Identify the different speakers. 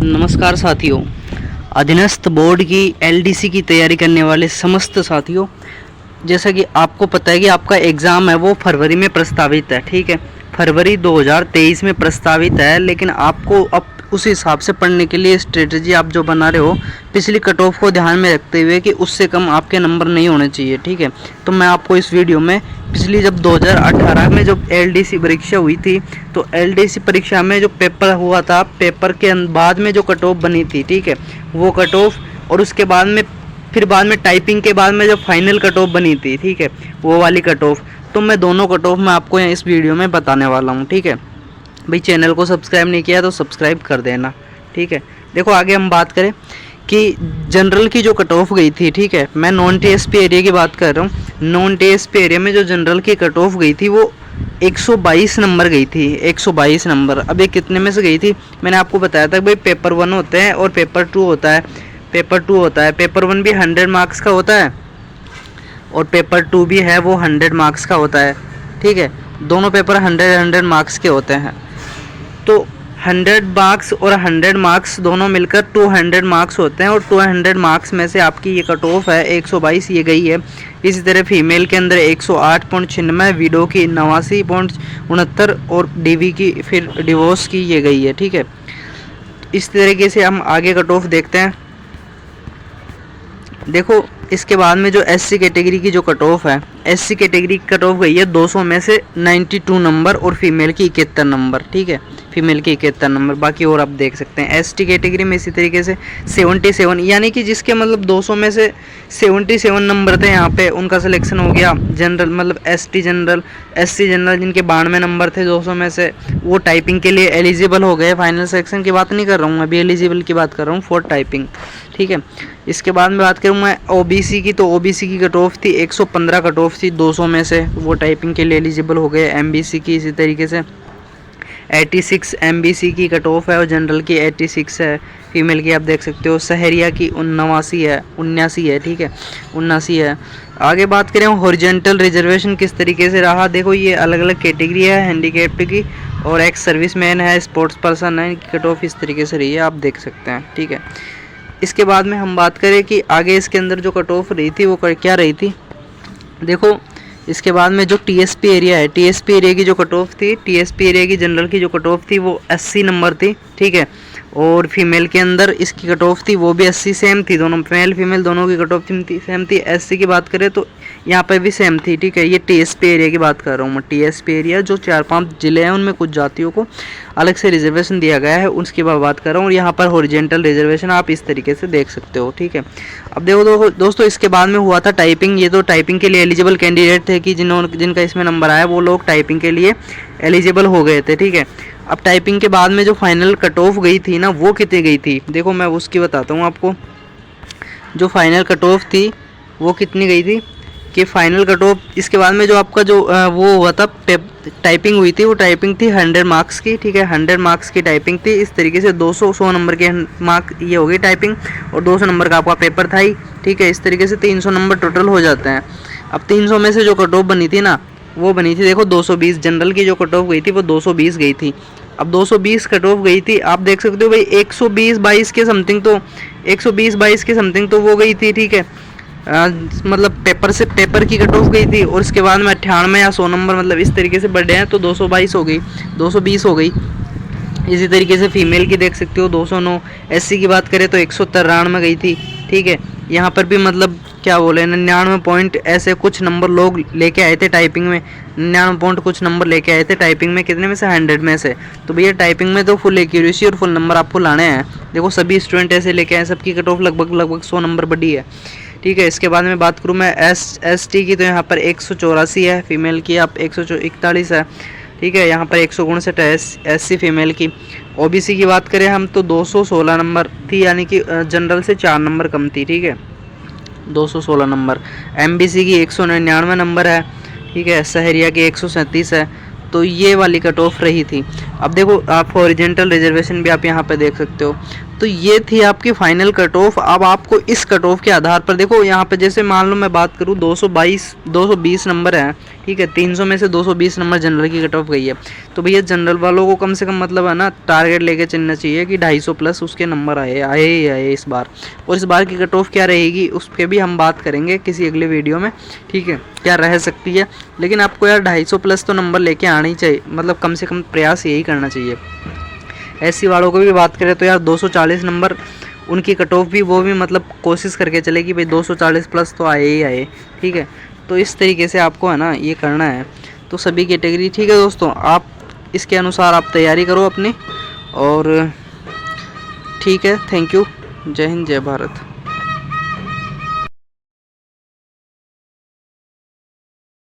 Speaker 1: नमस्कार साथियों, अधीनस्थ बोर्ड की एलडीसी की तैयारी करने वाले समस्त साथियों, जैसा कि आपको पता है कि आपका एग्ज़ाम है वो फरवरी में प्रस्तावित है। ठीक है, फरवरी 2023 में प्रस्तावित है, लेकिन आपको अब उस हिसाब से पढ़ने के लिए स्ट्रेटजी आप जो बना रहे हो पिछली कट ऑफ को ध्यान में रखते हुए कि उससे कम आपके नंबर नहीं होने चाहिए। ठीक है, तो मैं आपको इस वीडियो में पिछली जब 2018 में जब एलडीसी परीक्षा हुई थी, तो एलडीसी परीक्षा में जो पेपर हुआ था, पेपर के बाद में जो कट ऑफ बनी थी, ठीक है, वो कट ऑफ, और उसके बाद में फिर बाद में टाइपिंग के बाद में जब फाइनल कट ऑफ बनी थी, ठीक है, वो वाली कट ऑफ, तो मैं दोनों कट ऑफ मैं आपको इस वीडियो में बताने वाला हूँ। ठीक है भाई, चैनल को सब्सक्राइब नहीं किया तो सब्सक्राइब कर देना। ठीक है, देखो आगे हम बात करें कि जनरल की जो कट ऑफ गई थी, ठीक है, मैं नॉन टीएसपी एरिया की बात कर रहा हूँ। नॉन टीएसपी एरिया में जो जनरल की कट ऑफ गई थी वो 122 नंबर गई थी। 122 नंबर। अब ये कितने में से गई थी? मैंने आपको बताया था भाई पेपर 1 होते हैं और पेपर 2 होता है। पेपर 1 भी 100 मार्क्स का होता है और पेपर 2 भी है वो 100 मार्क्स का होता है। ठीक है, दोनों पेपर 100 मार्क्स के होते हैं। तो 100 मार्क्स और 100 मार्क्स दोनों मिलकर 200 मार्क्स होते हैं, और 200 मार्क्स में से आपकी ये कट ऑफ है 122 ये गई है। इसी तरह फीमेल के अंदर 108.96, विडो की 89.69 और डीवी की फिर डिवोर्स की ये गई है। ठीक है, इस तरीके से हम आगे कट ऑफ देखते हैं। देखो इसके बाद में जो एससी कैटेगरी की जो कट ऑफ है, एससी कैटेगरी की कट ऑफ गई है 200 में से 92 नंबर और फीमेल की 71 नंबर। ठीक है, फीमेल की 71 नंबर, बाकी और आप देख सकते हैं। एसटी कैटेगरी में इसी तरीके से 77, यानी कि जिसके मतलब 200 में से 77 नंबर थे यहाँ पे, उनका सिलेक्शन हो गया। जनरल मतलब एसटी जनरल, एससी जनरल जिनके 92 नंबर थे 200 में से, वो टाइपिंग के लिए एलिजिबल हो गए। फाइनल सिलेक्शन की बात नहीं कर रहा हूँ, अभी एलिजिबल की बात कर रहा हूँ फॉर टाइपिंग। ठीक है, इसके बाद में बात करूँ मैं ओबीसी की, तो ओबीसी की कट ऑफ थी 115 कट ऑफ थी 200 में से, वो टाइपिंग के लिए एलिजिबल हो गए। एमबीसी की इसी तरीके से 86 एमबीसी की कट ऑफ है और जनरल की 86 है। फीमेल की आप देख सकते हो। सहरिया की 79 है। ठीक है, 79 है। आगे बात करें हॉरिजॉन्टल रिजर्वेशन किस तरीके से रहा, देखो ये अलग अलग कैटेगरी है, हैंडीकैप्ड की और एक्स सर्विसमैन है, स्पोर्ट्स पर्सन है, इनकी कट ऑफ इस तरीके से रही है, आप देख सकते हैं। ठीक है, इसके बाद में हम बात करें कि आगे इसके अंदर जो कट ऑफ रही थी वो क्या रही थी। देखो इसके बाद में जो टीएसपी एरिया है, टीएसपी एरिया की जो कट ऑफ थी, टीएसपी एरिया की जनरल की जो कट ऑफ थी वो 80 नंबर थी। ठीक है, और फीमेल के अंदर इसकी कट ऑफ थी वो भी 80 सेम थी, दोनों मेल फीमेल दोनों की कट ऑफ थी सेम थी। एससी की बात करें तो यहाँ पर भी सेम थी। ठीक है, ये टीएसपी एरिया की बात कर रहा हूँ मैं। टीएसपी एरिया जो 4-5 जिले हैं उनमें कुछ जातियों को अलग से रिजर्वेशन दिया गया है, उसकी बात कर रहा हूँ। और यहाँ पर हॉरिजॉन्टल रिजर्वेशन आप इस तरीके से देख सकते हो। ठीक है, अब देखो दोस्तों इसके बाद में हुआ था टाइपिंग। ये तो टाइपिंग के लिए एलिजिबल कैंडिडेट थे कि जिनका इसमें नंबर आया वो लोग टाइपिंग के लिए एलिजिबल हो गए थे। ठीक है, अब टाइपिंग के बाद में जो फाइनल कट ऑफ गई थी ना, वो कितनी गई थी, देखो मैं उसकी बताता हूँ आपको। जो फाइनल कट ऑफ थी वो कितनी गई थी कि फाइनल कट ऑफ, इसके बाद में जो आपका जो वो हुआ था टाइपिंग हुई थी, वो टाइपिंग थी 100 मार्क्स की। ठीक है, 100 मार्क्स की टाइपिंग थी। इस तरीके से 100 नंबर के मार्क ये हो गई टाइपिंग, और 200 नंबर का आपका पेपर था ही। ठीक है, इस तरीके से 300 नंबर टोटल हो जाते हैं। अब 300 में से जो कट ऑफ बनी थी ना, वो बनी थी देखो 220। जनरल की जो कट ऑफ गई थी वो 220 गई थी। अब 220 कट ऑफ गई थी, आप देख सकते हो भाई 120-22 के समथिंग, तो 120-22 के समथिंग तो वो गई थी। ठीक है, मतलब पेपर की कट ऑफ गई थी, और इसके बाद में 98 या 100 नंबर मतलब इस तरीके से बढ़े हैं, तो 222 हो गई, 220 हो गई। इसी तरीके से फीमेल की देख सकते हो 209। एससी की बात करें तो 193 गई थी। ठीक है, यहाँ पर भी मतलब क्या बोले 99 पॉइंट ऐसे कुछ नंबर लोग लेके आए थे टाइपिंग में, 99 पॉइंट कुछ नंबर लेके आए थे टाइपिंग में, कितने में से 100 में से। तो भैया टाइपिंग में तो फुल एक्यूरेसी और फुल नंबर आपको लाने हैं। देखो सभी स्टूडेंट ऐसे लेके आए, सबकी कट ऑफ लगभग 100 नंबर बढ़ी है। ठीक है, इसके बाद में बात करूँ मैं एसटी की, तो यहाँ पर 184 है, फीमेल की आप 141 है। ठीक है, यहाँ पर 159 है एससी फीमेल की। ओबीसी की बात करें हम तो 216 नंबर थी, यानी कि जनरल से 4 नंबर कम थी। ठीक है, 216 नंबर। एमबीसी की 199 नंबर है। ठीक है, सहरिया की 137 है। तो ये वाली कट ऑफ रही थी। अब देखो आप हॉरिजॉन्टल रिजर्वेशन भी आप यहाँ पे देख सकते हो। तो ये थी आपकी फाइनल कट ऑफ। अब आपको इस कट ऑफ के आधार पर देखो, यहाँ पे जैसे मान लो मैं बात करूँ 220 नंबर है, ठीक है, 300 में से 220 नंबर जनरल की कट ऑफ गई है। तो भैया जनरल वालों को कम से कम मतलब है ना टारगेट लेके चलना चाहिए कि 250 प्लस उसके नंबर आए इस बार। और इस बार की कट ऑफ क्या रहेगी उस पर भी हम बात करेंगे किसी अगले वीडियो में, ठीक है, क्या रह सकती है। लेकिन आपको यार 250 प्लस तो नंबर लेके आना ही चाहिए, मतलब कम से कम प्रयास यही करना चाहिए। एससी वालों को भी बात करें तो यार 240 नंबर उनकी कट ऑफ भी, वो भी मतलब कोशिश करके चले कि भाई 240 प्लस तो आए ही आए, ठीक है। तो इस तरीके से आपको है ना ये करना है। तो सभी कैटेगरी, ठीक है दोस्तों, आप इसके अनुसार आप तैयारी करो अपनी, और ठीक है, थैंक यू, जय हिंद जय भारत।